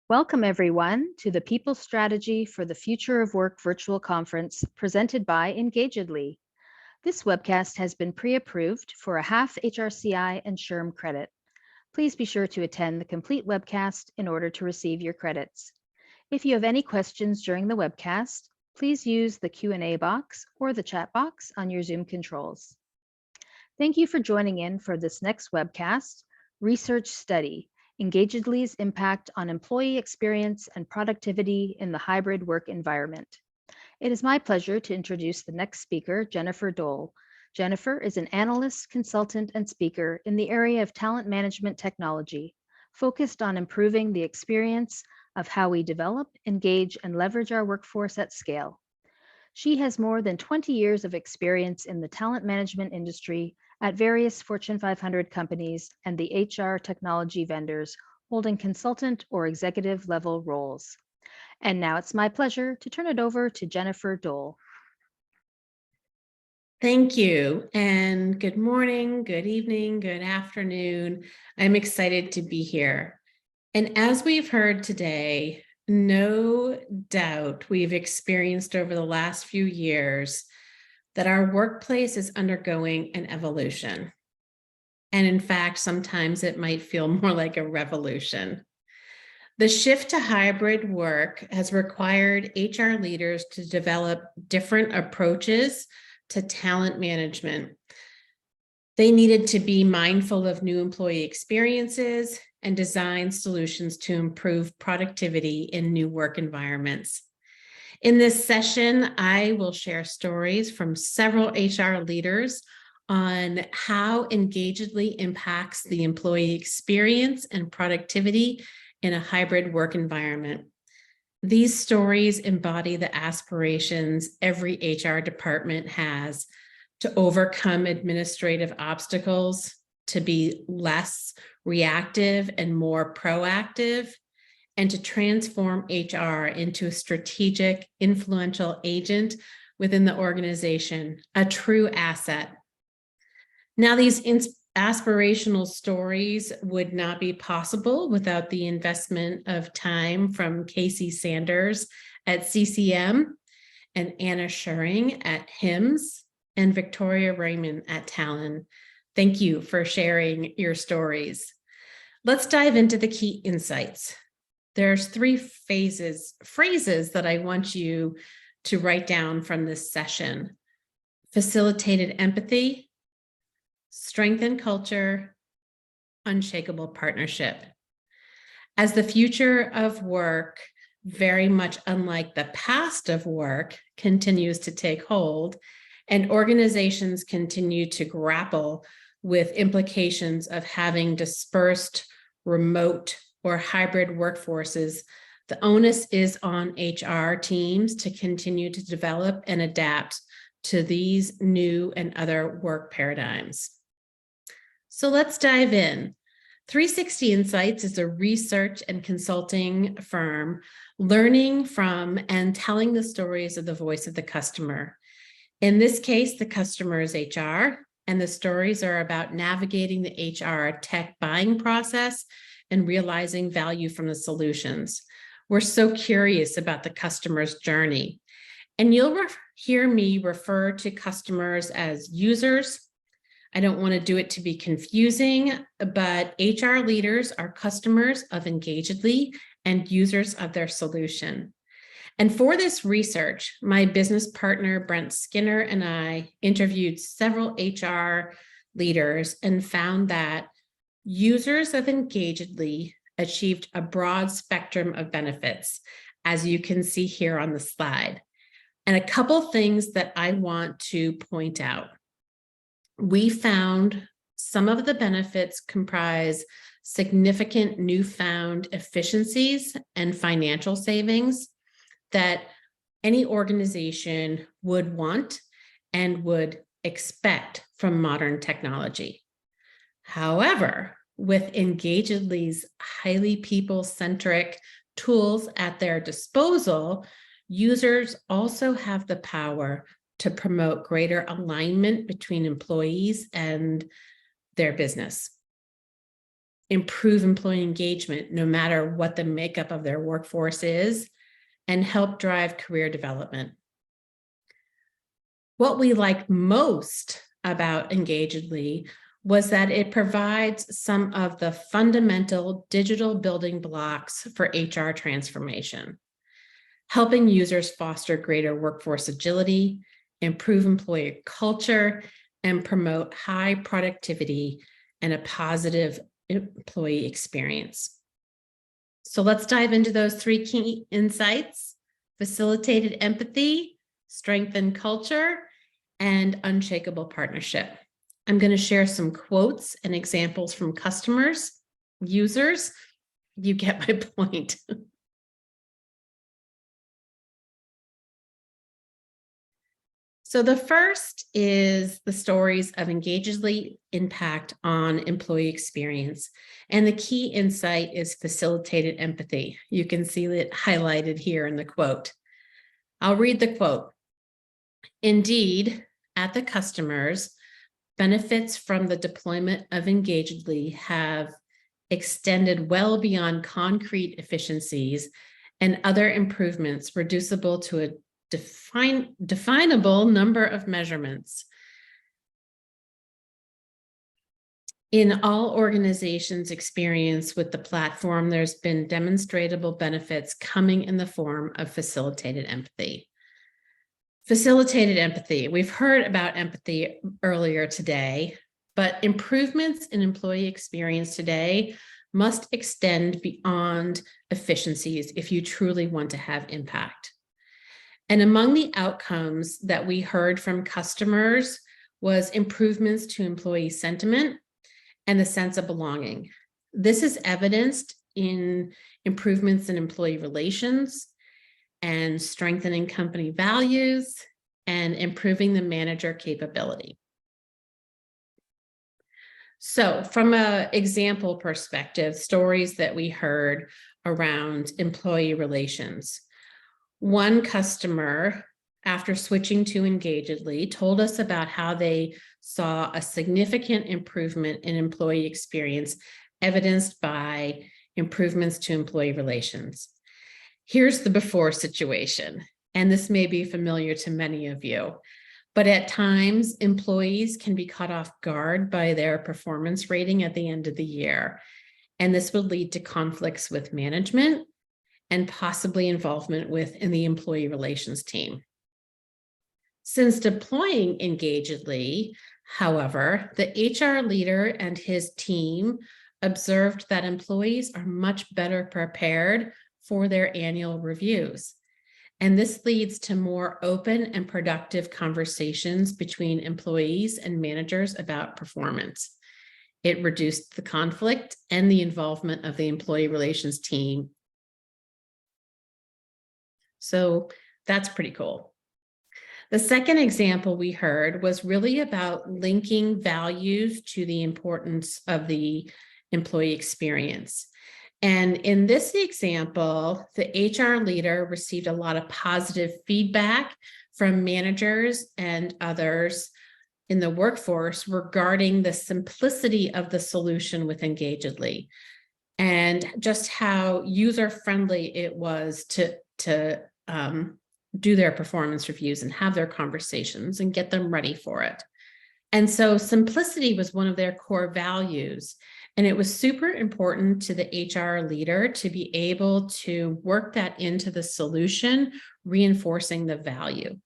Welcome, everyone, to the People Strategy for the Future of Work virtual conference presented by Engagedly. This webcast has been pre-approved for a half HRCI and SHRM credit. Please be sure to attend the complete webcast in order to receive your credits. If you have any questions during the webcast, please use the Q&A box or the chat box on your Zoom controls. Thank you for joining in for this next webcast, Research Study, Engagedly's Impact on Employee Experience and Productivity in the Hybrid Work Environment. It is my pleasure to introduce the next speaker, Jennifer Dole. Jennifer is an analyst, consultant, and speaker in the area of talent management technology, focused on improving the experience of how we develop, engage, and leverage our workforce at scale. She has more than 20 years of experience in the talent management industry at various Fortune 500 companies and the HR technology vendors holding consultant or executive level roles. And now it's my pleasure to turn it over to Jennifer Dole. Thank you, and good morning, good evening, good afternoon. I'm excited to be here. And as we've heard today, no doubt we've experienced over the last few years that our workplace is undergoing an evolution. And in fact, sometimes it might feel more like a revolution. The shift to hybrid work has required HR leaders to develop different approaches to talent management. They needed to be mindful of new employee experiences and design solutions to improve productivity in new work environments. In this session, I will share stories from several HR leaders on how Engagedly impacts the employee experience and productivity in a hybrid work environment. These stories embody the aspirations every HR department has to overcome administrative obstacles, to be less reactive and more proactive, and to transform HR into a strategic, influential agent within the organization, a true asset. Now, these aspirational stories would not be possible without the investment of time from Casey Sanders at CCM and Anna Shiring at HIMSS and Victoria Riemann at Tallen. Thank you for sharing your stories. Let's dive into the key insights. There's three phrases that I want you to write down from this session: facilitated empathy, strengthened culture, unshakable partnership. As the future of work, very much unlike the past of work, continues to take hold, and organizations continue to grapple with implications of having dispersed, remote, or hybrid workforces, the onus is on HR teams to continue to develop and adapt to these new and other work paradigms. So let's dive in. 360 Insights is a research and consulting firm learning from and telling the stories of the voice of the customer. In this case, the customer is HR, and the stories are about navigating the HR tech buying process and realizing value from the solutions. We're so curious about the customer's journey. And you'll hear me refer to customers as users. I don't want to do it to be confusing, but HR leaders are customers of Engagedly and users of their solution. And for this research, my business partner, Brent Skinner, and I interviewed several HR leaders and found that users of Engagedly achieved a broad spectrum of benefits, as you can see here on the slide. And a couple things that I want to point out. We found some of the benefits comprise significant newfound efficiencies and financial savings that any organization would want and would expect from modern technology. However, with Engagedly's highly people-centric tools at their disposal, users also have the power to promote greater alignment between employees and their business. improve employee engagement, no matter what the makeup of their workforce is, and help drive career development. What we like most about Engagedly was that it provides some of the fundamental digital building blocks for HR transformation, helping users foster greater workforce agility, improve employee culture, and promote high productivity and a positive employee experience. So let's dive into those 3 key insights: facilitated empathy, strengthened culture, and unshakable partnership. I'm going to share some quotes and examples from customers, users. You get my point. So the first is the stories of Engagedly impact on employee experience. And the key insight is facilitated empathy. You can see it highlighted here in the quote. I'll read the quote. Indeed, at the customers, benefits from the deployment of Engagedly have extended well beyond concrete efficiencies and other improvements reducible to a definable number of measurements. In all organizations' experience with the platform, there's been demonstrable benefits coming in the form of facilitated empathy. Facilitated empathy. We've heard about empathy earlier today, but improvements in employee experience today must extend beyond efficiencies if you truly want to have impact. And among the outcomes that we heard from customers was improvements to employee sentiment and the sense of belonging. This is evidenced in improvements in employee relations and strengthening company values and improving the manager capability. So from an example perspective, stories that we heard around employee relations. One customer, after switching to Engagedly, told us about how they saw a significant improvement in employee experience evidenced by improvements to employee relations. Here's the before situation, and this may be familiar to many of you, but at times employees can be caught off guard by their performance rating at the end of the year, and this would lead to conflicts with management and possibly involvement within the employee relations team. Since deploying Engagedly, however, the HR leader and his team observed that employees are much better prepared for their annual reviews. And this leads to more open and productive conversations between employees and managers about performance. It reduced the conflict and the involvement of the employee relations team. So that's pretty cool. The second example we heard was really about linking values to the importance of the employee experience. And in this example, the HR leader received a lot of positive feedback from managers and others in the workforce regarding the simplicity of the solution with Engagedly and just how user-friendly it was to do their performance reviews and have their conversations and get them ready for it. And so simplicity was one of their core values. And it was super important to the HR leader to be able to work that into the solution, reinforcing the value.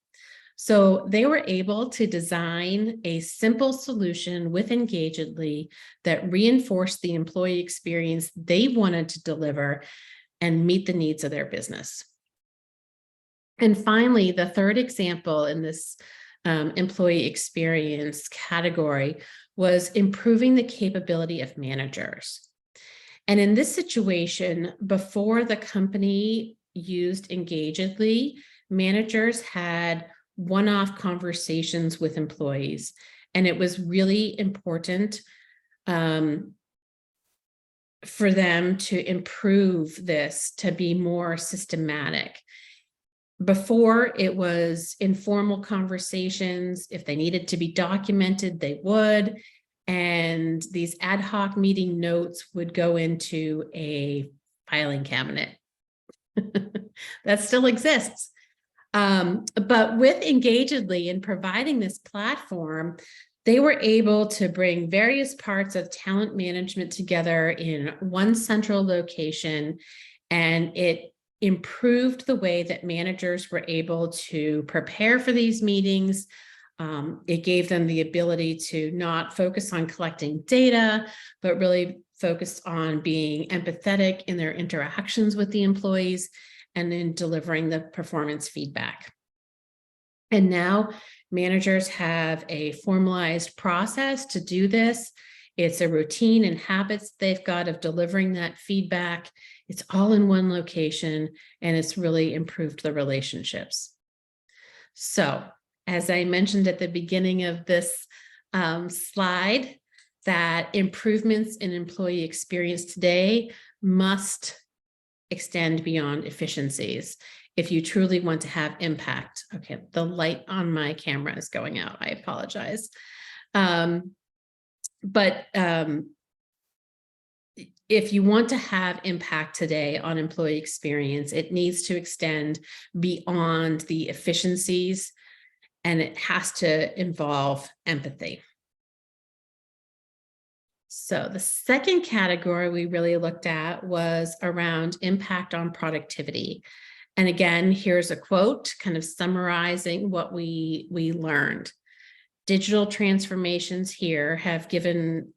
So they were able to design a simple solution with Engagedly that reinforced the employee experience they wanted to deliver and meet the needs of their business. And finally, the third example in this employee experience category was improving the capability of managers. And in this situation, before the company used Engagedly, managers had one-off conversations with employees. And it was really important for them to improve this, to be more systematic. Before, it was informal conversations. If they needed to be documented, they would. and these ad hoc meeting notes would go into a filing cabinet. That still exists. But with Engagedly and providing this platform, they were able to bring various parts of talent management together in one central location, and it improved the way that managers were able to prepare for these meetings. It gave them the ability to not focus on collecting data, but really focus on being empathetic in their interactions with the employees and in delivering the performance feedback. And now managers have a formalized process to do this. It's a routine and habits they've got of delivering that feedback. It's all in one location, and it's really improved the relationships. So, as I mentioned at the beginning of this slide, that improvements in employee experience today must extend beyond efficiencies if you truly want to have impact. Okay, the light on my camera is going out. I apologize. But if you want to have impact today on employee experience, it needs to extend beyond the efficiencies, and it has to involve empathy. So the second category we really looked at was around impact on productivity. And again, here's a quote kind of summarizing what we learned. Digital transformations here have given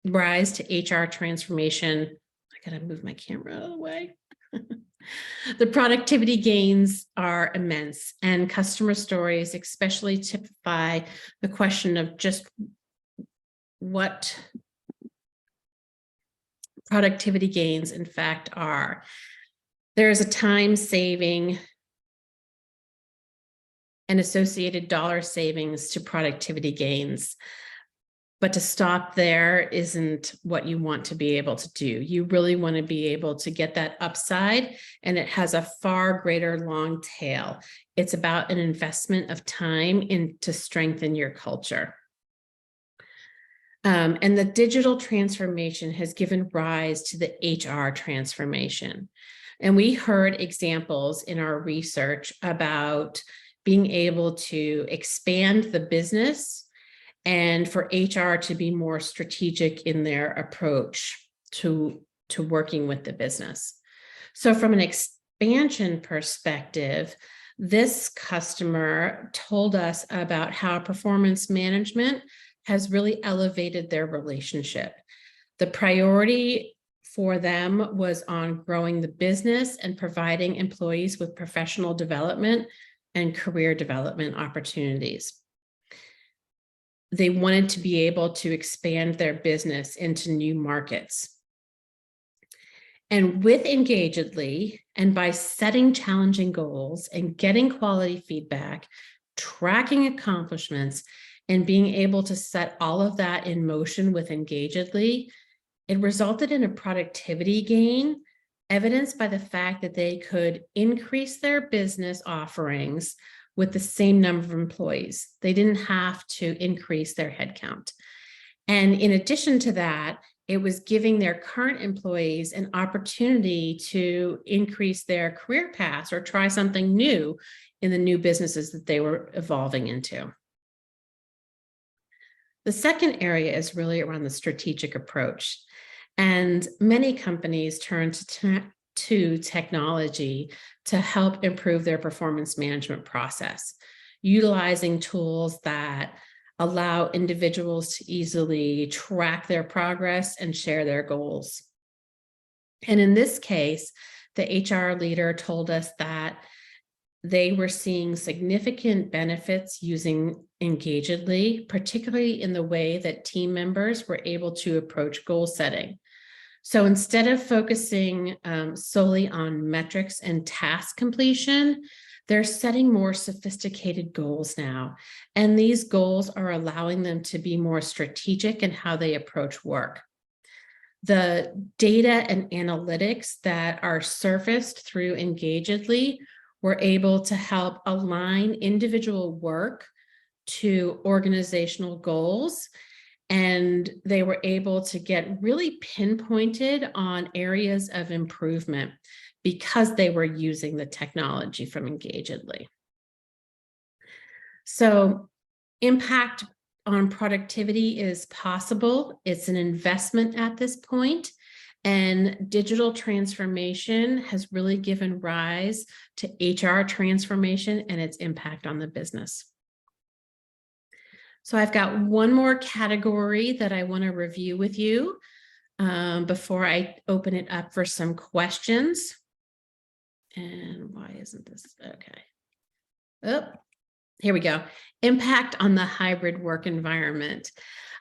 rise to HR transformation. I gotta move my camera out of the way. The productivity gains are immense, and customer stories especially typify the question of just what productivity gains in fact are. There is a time saving and associated dollar savings to productivity gains. But to stop there isn't what you want to be able to do. You really want to be able to get that upside, and it has a far greater long tail. It's about an investment of time to strengthen your culture. And the digital transformation has given rise to the HR transformation. And we heard examples in our research about being able to expand the business and for HR to be more strategic in their approach to working with the business. So from an expansion perspective, this customer told us about how performance management has really elevated their relationship. The priority for them was on growing the business and providing employees with professional development and career development opportunities. They wanted to be able to expand their business into new markets. And with Engagedly, and by setting challenging goals and getting quality feedback, tracking accomplishments, and being able to set all of that in motion with Engagedly, it resulted in a productivity gain, evidenced by the fact that they could increase their business offerings with the same number of employees. They didn't have to increase their headcount. And in addition to that, it was giving their current employees an opportunity to increase their career paths or try something new in the new businesses that they were evolving into. The second area is really around the strategic approach. And many companies turn to technology to help improve their performance management process, utilizing tools that allow individuals to easily track their progress and share their goals. And in this case, the HR leader told us that they were seeing significant benefits using Engagedly, particularly in the way that team members were able to approach goal setting. So instead of focusing solely on metrics and task completion, they're setting more sophisticated goals now. And these goals are allowing them to be more strategic in how they approach work. The data and analytics that are surfaced through Engagedly were able to help align individual work to organizational goals and they were able to get really pinpointed on areas of improvement because they were using the technology from Engagedly. So impact on productivity is possible. It's an investment at this point, and digital transformation has really given rise to HR transformation and its impact on the business. So I've got one more category that I want to review with you before I open it up for some questions. And why isn't this? Okay. Oh, here we go. Impact on the hybrid work environment.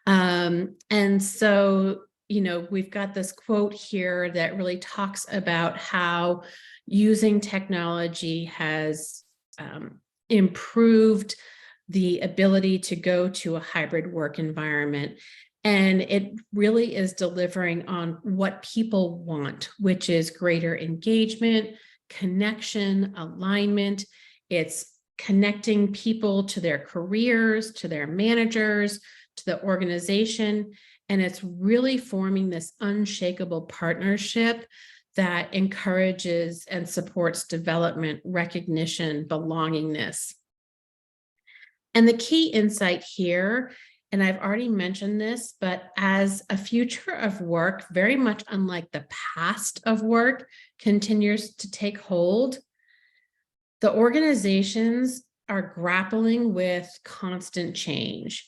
And so, we've got this quote here that really talks about how using technology has improved the ability to go to a hybrid work environment. And it really is delivering on what people want, which is greater engagement, connection, alignment. It's connecting people to their careers, to their managers, to the organization. And it's really forming this unshakable partnership that encourages and supports development, recognition, belongingness. And the key insight here, and I've already mentioned this, but as a future of work, very much unlike the past of work, continues to take hold, the organizations are grappling with constant change.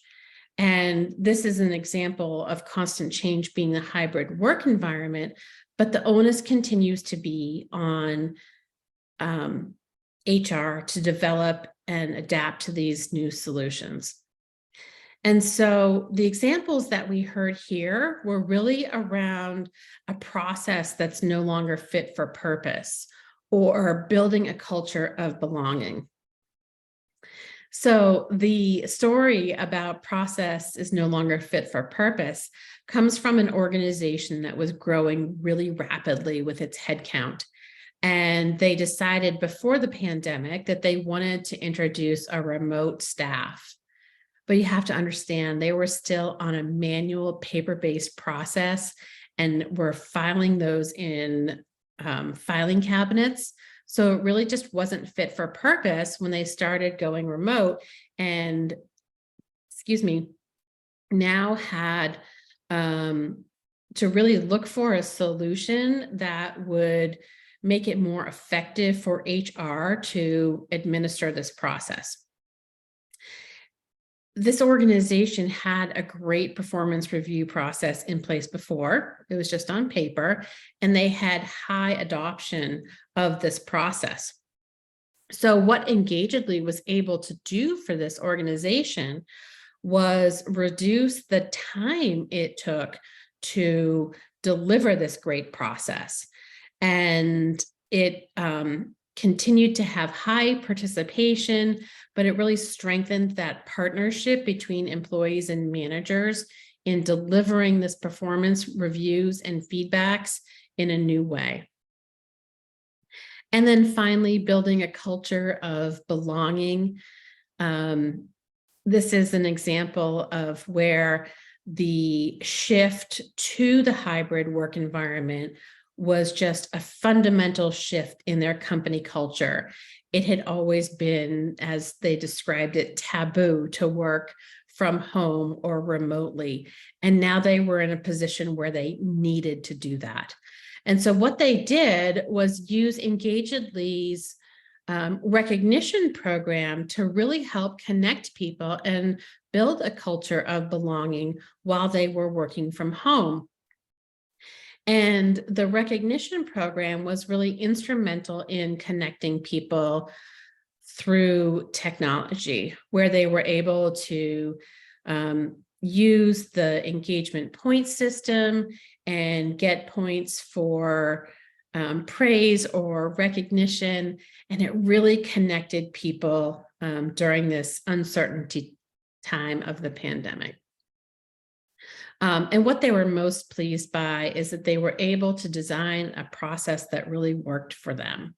And this is an example of constant change being the hybrid work environment, but the onus continues to be on HR to develop and adapt to these new solutions. And so the examples that we heard here were really around a process that's no longer fit for purpose or building a culture of belonging. So the story about process is no longer fit for purpose comes from an organization that was growing really rapidly with its headcount. And they decided before the pandemic that they wanted to introduce a remote staff. But you have to understand, they were still on a manual paper-based process and were filing those in filing cabinets. So it really just wasn't fit for purpose when they started going remote and, now had to really look for a solution that would make it more effective for HR to administer this process. This organization had a great performance review process in place before. It was just on paper, and they had high adoption of this process. So what Engagedly was able to do for this organization was reduce the time it took to deliver this great process. And it continued to have high participation, but it really strengthened that partnership between employees and managers in delivering this performance reviews and feedbacks in a new way. And then finally, building a culture of belonging. This is an example of where the shift to the hybrid work environment was just a fundamental shift in their company culture. It had always been, as they described it, taboo to work from home or remotely. And now they were in a position where they needed to do that. And so what they did was use Engagedly's recognition program to really help connect people and build a culture of belonging while they were working from home. And the recognition program was really instrumental in connecting people through technology, where they were able to use the engagement point system and get points for praise or recognition. And it really connected people during this uncertainty time of the pandemic. And what they were most pleased by is that they were able to design a process that really worked for them.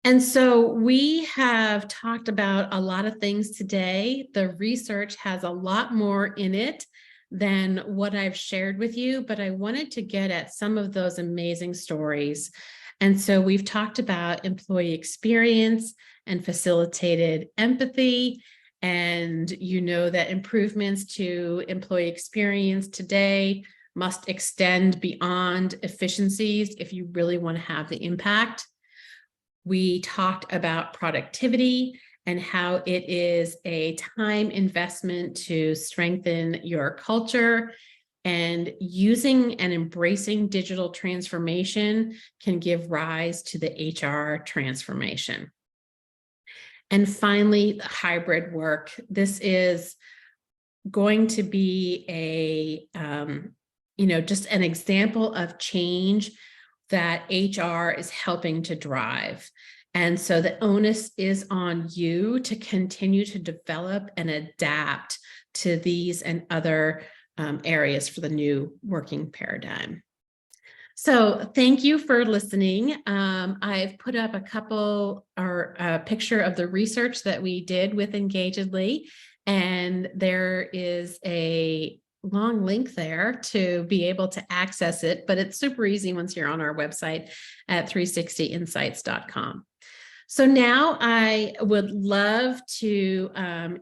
And so we have talked about a lot of things today. The research has a lot more in it than what I've shared with you, but I wanted to get at some of those amazing stories. And so we've talked about employee experience and facilitated empathy. And you know that improvements to employee experience today must extend beyond efficiencies if you really want to have the impact. We talked about productivity and how it is a time investment to strengthen your culture, and using and embracing digital transformation can give rise to the HR transformation. And finally, the hybrid work. This is going to be just an example of change that HR is helping to drive. And so the onus is on you to continue to develop and adapt to these and other areas for the new working paradigm. So thank you for listening. I've put up a picture of the research that we did with Engagedly, and there is a long link there to be able to access it, but it's super easy once you're on our website at 360insights.com. So now I would love to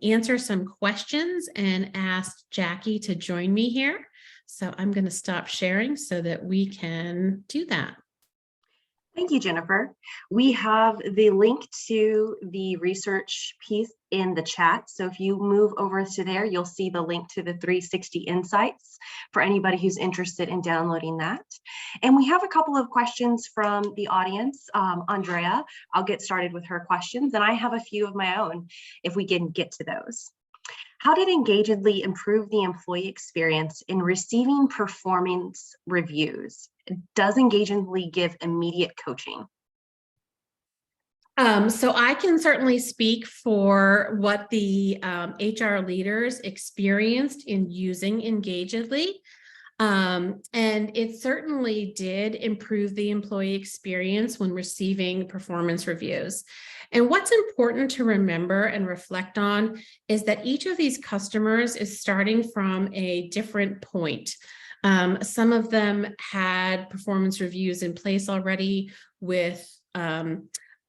answer some questions and ask Jackie to join me here. So I'm going to stop sharing so that we can do that. Thank you, Jennifer. We have the link to the research piece in the chat. So if you move over to there, you'll see the link to the 360 Insights for anybody who's interested in downloading that. And we have a couple of questions from the audience. Andrea, I'll get started with her questions, and I have a few of my own if we can get to those. How did Engagedly improve the employee experience in receiving performance reviews? Does Engagedly give immediate coaching? So I can certainly speak for what the HR leaders experienced in using Engagedly. And it certainly did improve the employee experience when receiving performance reviews. And what's important to remember and reflect on is that each of these customers is starting from a different point. Some of them had performance reviews in place already with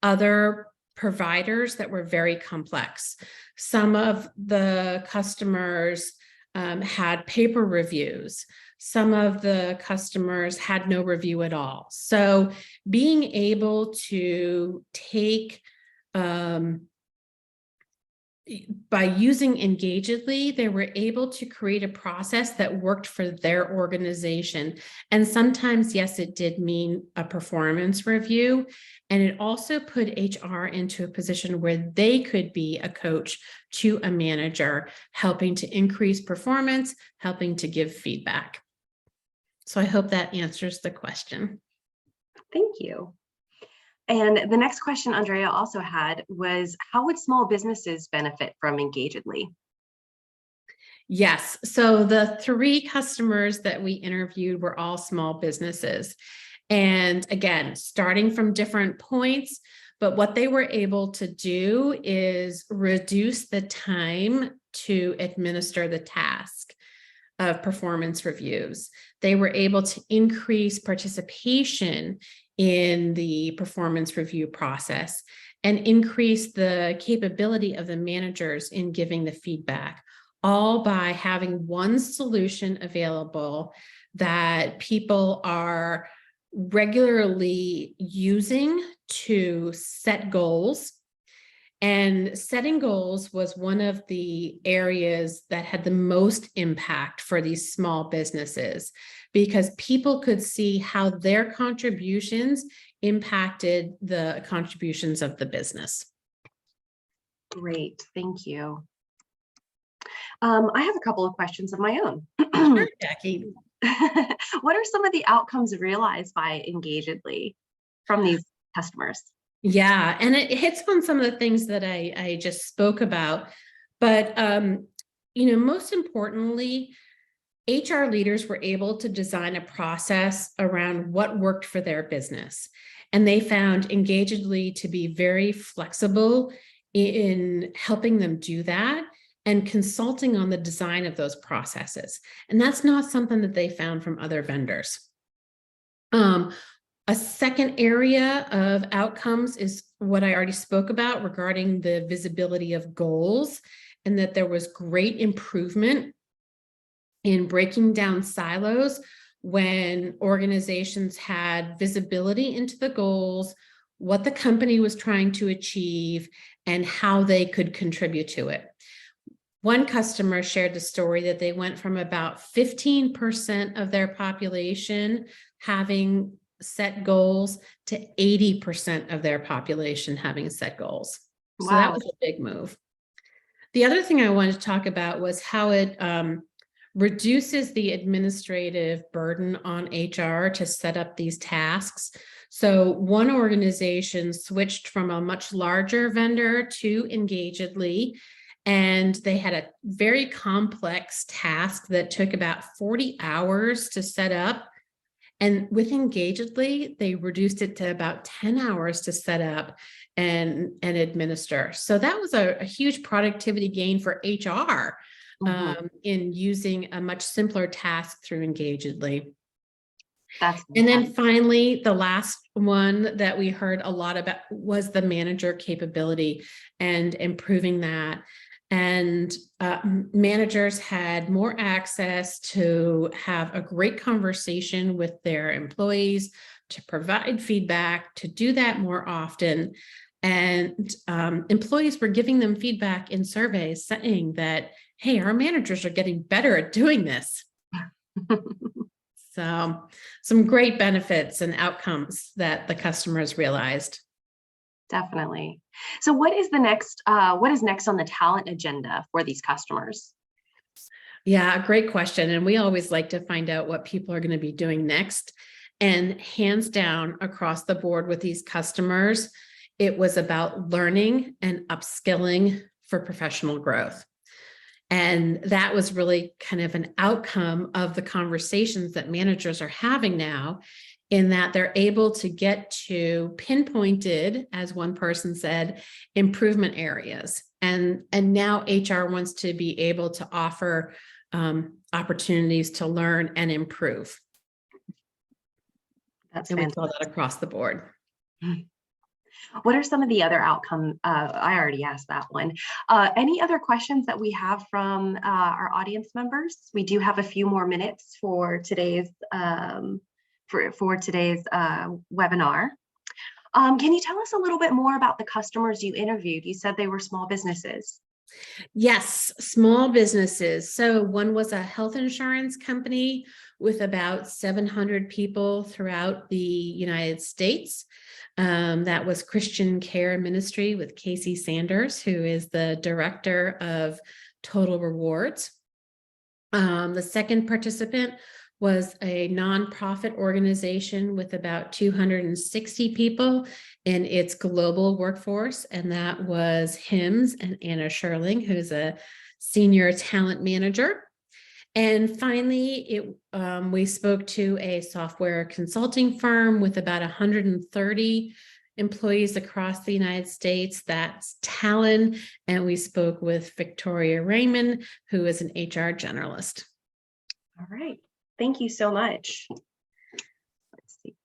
other providers that were very complex. Some of the customers had paper reviews. Some of the customers had no review at all. So being able to take, by using Engagedly, they were able to create a process that worked for their organization. And sometimes, yes, it did mean a performance review. And it also put HR into a position where they could be a coach to a manager, helping to increase performance, helping to give feedback. So I hope that answers the question. Thank you. And the next question Andrea also had was, how would small businesses benefit from Engagedly? Yes. So the 3 customers that we interviewed were all small businesses. And again, starting from different points, but what they were able to do is reduce the time to administer the task of performance reviews. They were able to increase participation in the performance review process and increase the capability of the managers in giving the feedback, all by having one solution available that people are regularly using to set goals. And setting goals was one of the areas that had the most impact for these small businesses, because people could see how their contributions impacted the contributions of the business. Great, thank you. I have a couple of questions of my own. Sure, Jackie. What are some of the outcomes realized by Engagedly from these customers? Yeah, and it hits on some of the things that I just spoke about. But, most importantly, HR leaders were able to design a process around what worked for their business. And they found Engagedly to be very flexible in helping them do that and consulting on the design of those processes. And that's not something that they found from other vendors. A second area of outcomes is what I already spoke about regarding the visibility of goals, and that there was great improvement in breaking down silos when organizations had visibility into the goals, what the company was trying to achieve, and how they could contribute to it. One customer shared the story that they went from about 15% of their population having set goals to 80% of their population having set goals. So that was a big move. The other thing I wanted to talk about was how it reduces the administrative burden on HR to set up these tasks. So one organization switched from a much larger vendor to Engagedly, and they had a very complex task that took about 40 hours to set up. And with Engagedly, they reduced it to about 10 hours to set up and administer. So that was a huge productivity gain for HR in using a much simpler task through Engagedly. And then finally, the last one that we heard a lot about was the manager capability and improving that. And managers had more access to have a great conversation with their employees, to provide feedback, to do that more often. And employees were giving them feedback in surveys saying that, hey, our managers are getting better at doing this. So some great benefits and outcomes that the customers realized. Definitely. So what is next on the talent agenda for these customers? Yeah, great question. And we always like to find out what people are going to be doing next. And hands down across the board with these customers, it was about learning and upskilling for professional growth. And that was really kind of an outcome of the conversations that managers are having now, in that they're able to get to pinpointed, as one person said, improvement areas. And now HR wants to be able to offer opportunities to learn and improve. That's and fantastic. We saw that across the board. What are some of the other outcomes? I already asked that one. Any other questions that we have from our audience members? We do have a few more minutes for today's webinar. Can you tell us a little bit more about the customers you interviewed? You said they were small businesses. Yes, small businesses. So one was a health insurance company with about 700 people throughout the United States. That was Christian Care Ministry with Casey Sanders, who is the director of Total Rewards. The second participant was a nonprofit organization with about 260 people in its global workforce, and that was HIMSS and Anna Sherling, who's a senior talent manager. And finally, we spoke to a software consulting firm with about 130 employees across the United States. That's Tallen. And we spoke with Victoria Riemann, who is an HR generalist. All right. Thank you so much. Let's see.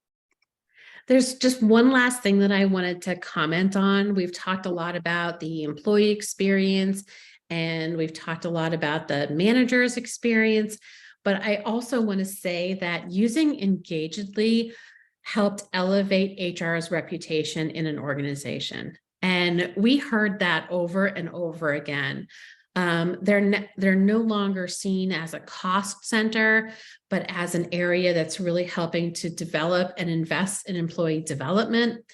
There's just one last thing that I wanted to comment on. We've talked a lot about the employee experience, and we've talked a lot about the manager's experience, but I also want to say that using Engagedly helped elevate HR's reputation in an organization. And we heard that over and over again. They're no longer seen as a cost center, but as an area that's really helping to develop and invest in employee development.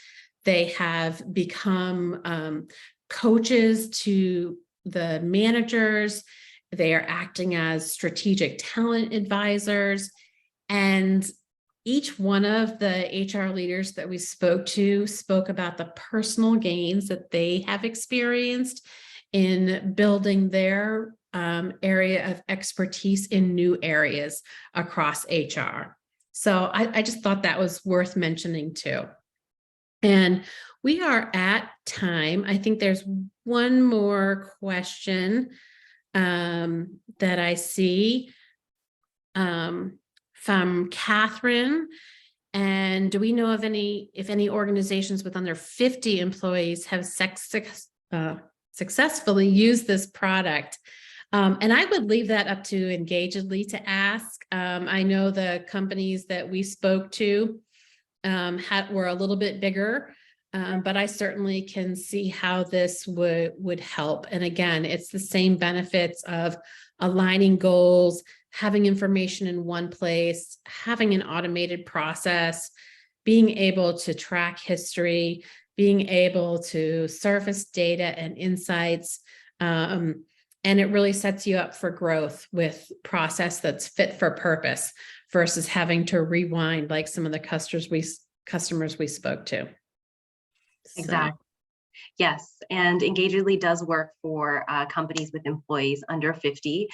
They have become coaches to the managers. They are acting as strategic talent advisors. And each one of the HR leaders that we spoke to spoke about the personal gains that they have experienced in building their area of expertise in new areas across HR. So I just thought that was worth mentioning too. And we are at time. I think there's one more question that I see from Catherine. And do we know of if any organizations with under 50 employees have successfully used this product? And I would leave that up to Engagedly to ask. I know the companies that we spoke to were a little bit bigger, but I certainly can see how this would help. And again, it's the same benefits of aligning goals, having information in one place, having an automated process, being able to track history, being able to surface data and insights. And it really sets you up for growth with process that's fit for purpose versus having to rewind like some of the customers we spoke to. Exactly. Yes, and Engagedly does work for companies with employees under 50.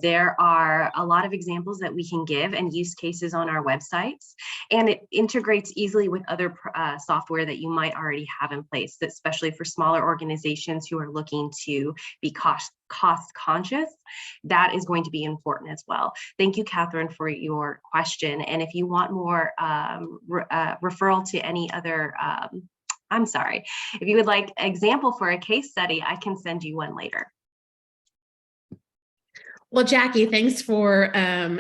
There are a lot of examples that we can give and use cases on our websites, and it integrates easily with other software that you might already have in place, especially for smaller organizations who are looking to be cost conscious. That is going to be important as well. Thank you, Catherine, for your question. And if you want more referral to any other if you would like an example for a case study, I can send you one later. Well, Jackie, thanks for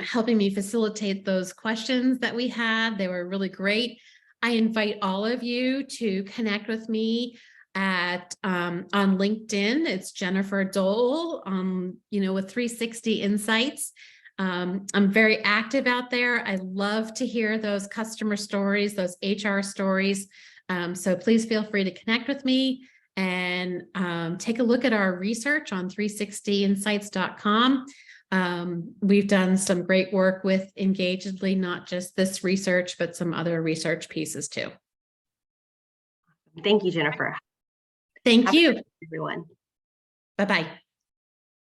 helping me facilitate those questions that we had. They were really great. I invite all of you to connect with me on LinkedIn. It's Jennifer Dole, with 360 Insights. I'm very active out there. I love to hear those customer stories, those HR stories. So please feel free to connect with me and take a look at our research on 360insights.com. We've done some great work with Engagedly, not just this research, but some other research pieces too. Thank you, Jennifer. Thank you, everyone. Bye-bye.